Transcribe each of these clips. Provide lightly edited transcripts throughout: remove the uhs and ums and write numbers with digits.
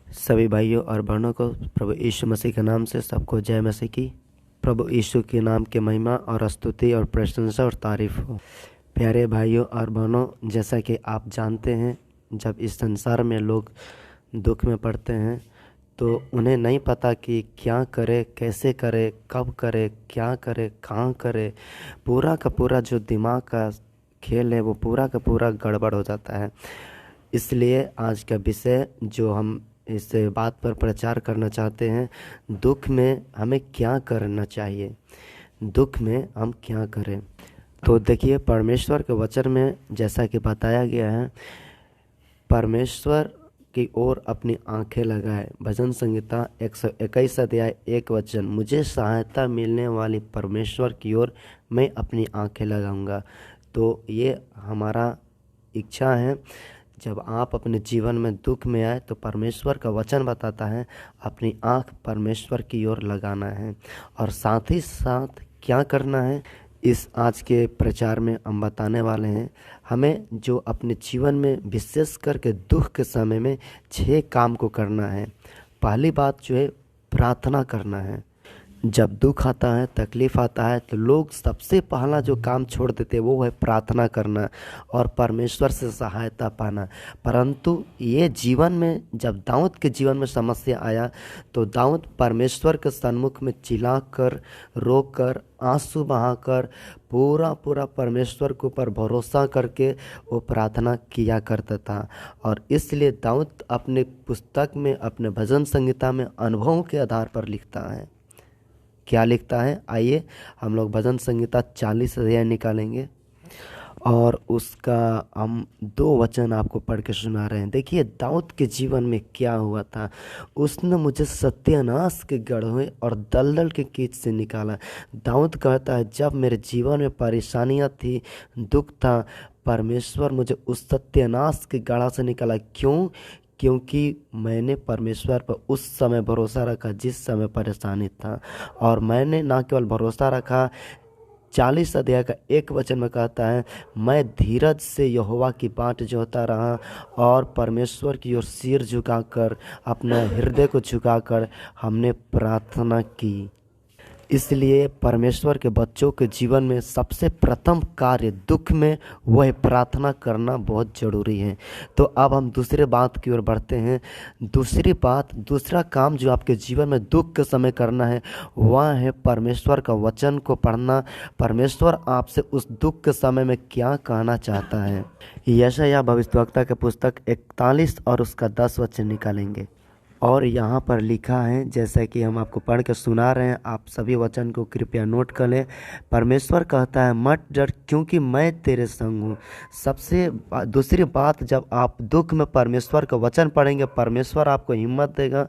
सभी भाइयों और बहनों को प्रभु यीशु मसीह के नाम से सबको जय मसीह की। प्रभु यीशु के नाम के महिमा और स्तुति और प्रशंसा और तारीफ हो। प्यारे भाइयों और बहनों, जैसा कि आप जानते हैं, जब इस संसार में लोग दुख में पड़ते हैं तो उन्हें नहीं पता कि क्या करे, कैसे करे, कब करे, क्या करे, कहाँ करे। पूरा का पूरा जो दिमाग का खेल है वो पूरा का पूरा गड़बड़ हो जाता है। इसलिए आज का विषय जो हम इस बात पर प्रचार करना चाहते हैं, दुख में हमें क्या करना चाहिए, दुख में हम क्या करें। तो देखिए, परमेश्वर के वचन में जैसा कि बताया गया है, परमेश्वर की ओर अपनी आंखें लगाए। भजन संहिता 121 अध्याय 1 वचन, मुझे सहायता मिलने वाली परमेश्वर की ओर मैं अपनी आंखें लगाऊंगा। तो ये हमारा इच्छा है, जब आप अपने जीवन में दुख में आए तो परमेश्वर का वचन बताता है अपनी आंख परमेश्वर की ओर लगाना है। और साथ ही साथ क्या करना है, इस आज के प्रचार में हम बताने वाले हैं। हमें जो अपने जीवन में विशेष करके दुख के समय में 6 काम को करना है। पहली बात जो है, प्रार्थना करना है। जब दुख आता है, तकलीफ आता है, तो लोग सबसे पहला जो काम छोड़ देते हैं वो है प्रार्थना करना और परमेश्वर से सहायता पाना। परंतु ये जीवन में, जब दाऊद के जीवन में समस्या आया तो दाऊद परमेश्वर के सन्मुख में चिल्लाकर, रोकर, आंसू बहाकर, पूरा पूरा परमेश्वर के ऊपर भरोसा करके वो प्रार्थना किया करता था। और इसलिए दाऊद अपने पुस्तक में, अपने भजन संहिता में अनुभवों के आधार पर लिखता है। क्या लिखता है, आइए हम लोग भजन संहिता 40 अध्याय निकालेंगे और उसका हम 2 वचन आपको पढ़ के सुना रहे हैं। देखिए दाऊद के जीवन में क्या हुआ था। उसने मुझे सत्यानाश के गड्ढे और दलदल के कीच से निकाला। दाऊद कहता है, जब मेरे जीवन में परेशानियां थी, दुख था, परमेश्वर मुझे उस सत्यानाश के गड्ढा से निकाला। क्यों? क्योंकि मैंने परमेश्वर पर उस समय भरोसा रखा जिस समय परेशानी था। और मैंने ना केवल भरोसा रखा, 40 अध्याय का 1 वचन में कहता है, मैं धीरज से यहोवा की बाट जोहता रहा और परमेश्वर की ओर सिर झुकाकर, अपना हृदय को झुकाकर हमने प्रार्थना की। इसलिए परमेश्वर के बच्चों के जीवन में सबसे प्रथम कार्य दुख में वह प्रार्थना करना बहुत ज़रूरी है। तो अब हम दूसरे बात की ओर बढ़ते हैं। दूसरी बात, दूसरा काम जो आपके जीवन में दुख के समय करना है वह है परमेश्वर का वचन को पढ़ना। परमेश्वर आपसे उस दुख के समय में क्या कहना चाहता है। यशायाह भविष्यवक्ता के पुस्तक 41 और उसका 10 वचन निकालेंगे। और यहाँ पर लिखा है, जैसा कि हम आपको पढ़ के सुना रहे हैं, आप सभी वचन को कृपया नोट कर लें। परमेश्वर कहता है, मत डर क्योंकि मैं तेरे संग हूँ। दूसरी बात, जब आप दुख में परमेश्वर का वचन पढ़ेंगे, परमेश्वर आपको हिम्मत देगा,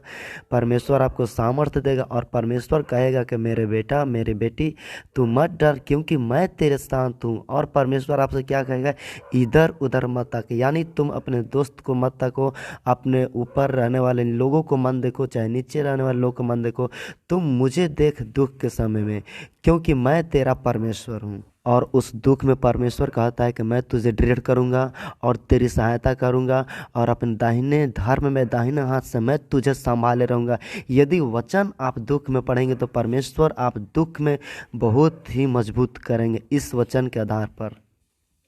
परमेश्वर आपको सामर्थ्य देगा और परमेश्वर कहेगा कि मेरे बेटा, मेरी बेटी, तू मत डर क्योंकि मैं तेरे साथ हूँ। और परमेश्वर आपसे क्या कहेगा, इधर उधर मत तक, यानी तुम अपने दोस्त को मत तको, अपने ऊपर रहने वाले लोगों को मन देखो, चाहे नीचे रहने वाले लोगों को मन देखो, तुम मुझे देख दुख के समय में, क्योंकि मैं तेरा परमेश्वर हूँ। और उस दुख में परमेश्वर कहता है कि मैं तुझे दृढ़ करूँगा और तेरी सहायता करूँगा और अपने दाहिने धर्म में, दाहिने हाथ से मैं तुझे संभाले रहूँगा। यदि वचन आप दुख में पढ़ेंगे तो परमेश्वर आप दुख में बहुत ही मजबूत करेंगे इस वचन के आधार पर।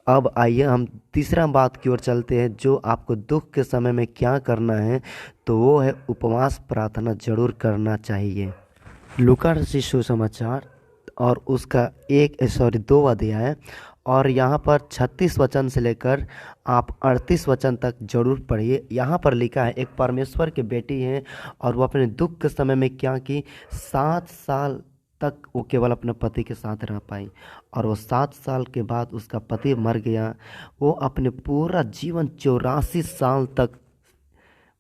अब आइए हम तीसरा बात की ओर चलते हैं, जो आपको दुख के समय में क्या करना है, तो वो है उपवास प्रार्थना जरूर करना चाहिए। लूका रचित सुसमाचार और उसका 2 अध्याय और यहाँ पर 36 वचन से लेकर आप 38 वचन तक जरूर पढ़िए। यहाँ पर लिखा है, एक परमेश्वर की बेटी है और वो अपने दुख के समय में क्या की, 7 साल तक वो केवल अपने पति के साथ रह पाई और वो 7 साल के बाद उसका पति मर गया। वो अपने पूरा जीवन 84 साल तक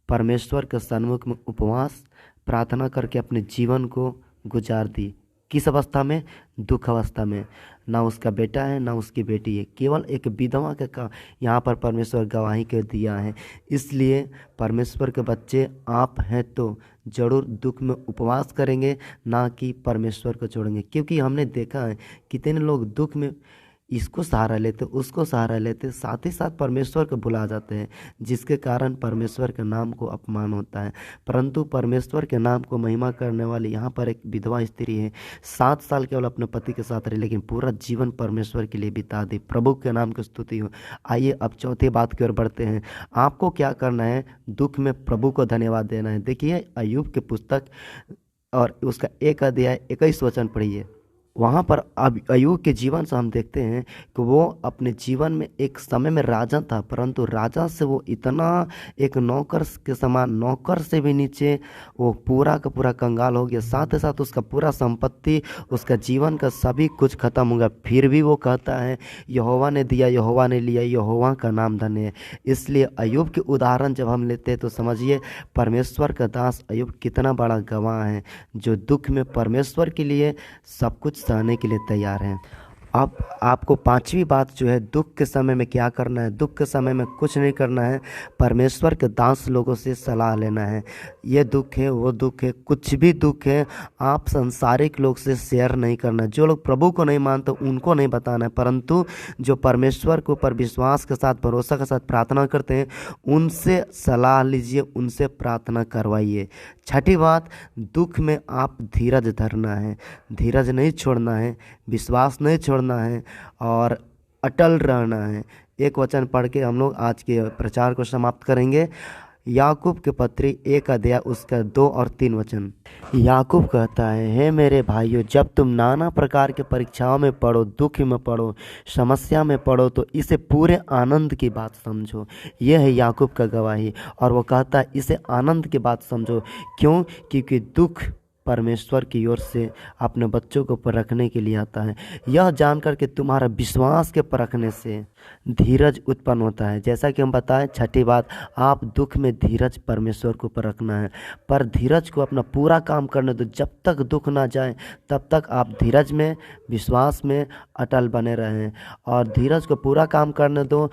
परमेश्वर के सन्मुख में उपवास प्रार्थना करके अपने जीवन को गुजार दी। किस अवस्था में? दुख अवस्था में। ना उसका बेटा है, ना उसकी बेटी है, केवल एक विधवा का यहाँ पर परमेश्वर गवाही के दिया है। इसलिए परमेश्वर के बच्चे आप हैं तो जरूर दुख में उपवास करेंगे, ना कि परमेश्वर को छोड़ेंगे। क्योंकि हमने देखा है कितने लोग दुख में इसको सहारा लेते, उसको सहारा लेते, साथ ही साथ परमेश्वर को भुला जाते हैं, जिसके कारण परमेश्वर के नाम को अपमान होता है। परंतु परमेश्वर के नाम को महिमा करने वाली यहाँ पर एक विधवा स्त्री है, 7 साल केवल अपने पति के साथ रही, लेकिन पूरा जीवन परमेश्वर के लिए बिता दी। प्रभु के नाम की स्तुति हो। आइए अब चौथी बात की ओर बढ़ते हैं। आपको क्या करना है? दुख में प्रभु को धन्यवाद देना है। देखिए अय्यूब की पुस्तक और उसका 1 अध्याय 21 वचन पढ़िए। वहाँ पर अब अय्यूब के जीवन से हम देखते हैं कि वो अपने जीवन में एक समय में राजा था, परंतु राजा से वो इतना एक नौकर के समान, नौकर से भी नीचे वो पूरा का पूरा कंगाल हो गया। साथ ही साथ उसका पूरा संपत्ति, उसका जीवन का सभी कुछ खत्म हो गया। फिर भी वो कहता है यहोवा ने दिया, यहोवा ने लिया, यहोवा का नाम धन्य है। इसलिए अय्यूब के उदाहरण जब हम लेते हैं तो समझिए परमेश्वर का दास अय्यूब कितना बड़ा गवाह है, जो दुख में परमेश्वर के लिए सब कुछ सहने के लिए तैयार हैं। अब आपको 5वीं बात जो है, दुख के समय में क्या करना है? दुख के समय में कुछ नहीं करना है, परमेश्वर के दास लोगों से सलाह लेना है। ये दुख है, वो दुख है, कुछ भी दुख है, आप संसारिक लोग से शेयर नहीं करना है। जो लोग प्रभु को नहीं मानते उनको नहीं बताना है, परंतु जो परमेश्वर के ऊपर विश्वास के साथ, भरोसा के साथ प्रार्थना करते हैं उनसे सलाह लीजिए, उनसे प्रार्थना करवाइए। 6ठी बात, दुख में आप धीरज धरना है, धीरज नहीं छोड़ना है, विश्वास नहीं छोड़ना है और अटल रहना है। एक वचन पढ़ के हम लोग आज के प्रचार को समाप्त करेंगे। याकूब के पत्री 1 अध्याय उसका 2 और 3 वचन। याकूब कहता है, हे मेरे भाइयों, जब तुम नाना प्रकार के परीक्षाओं में पड़ो, दुख में पड़ो, समस्या में पड़ो, तो इसे पूरे आनंद की बात समझो। यह है याकूब का गवाही। और वो कहता है इसे आनंद की बात समझो। क्यों? क्योंकि दुख परमेश्वर की ओर से अपने बच्चों को परखने के लिए आता है। यह जानकर कि तुम्हारा विश्वास के परखने से धीरज उत्पन्न होता है। जैसा कि हम बताएं, 6ठी बात, आप दुख में धीरज परमेश्वर को परखना है, पर धीरज को अपना पूरा काम करने दो। जब तक दुख ना जाए तब तक आप धीरज में, विश्वास में अटल बने रहें और धीरज को पूरा काम करने दो,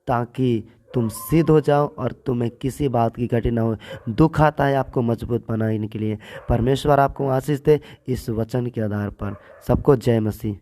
ताकि तुम सिद्ध हो जाओ और तुम्हें किसी बात की घटी ना हो। दुख आता है आपको मजबूत बनाने के लिए। परमेश्वर आपको आशीष दे इस वचन के आधार पर। सबको जय मसीह।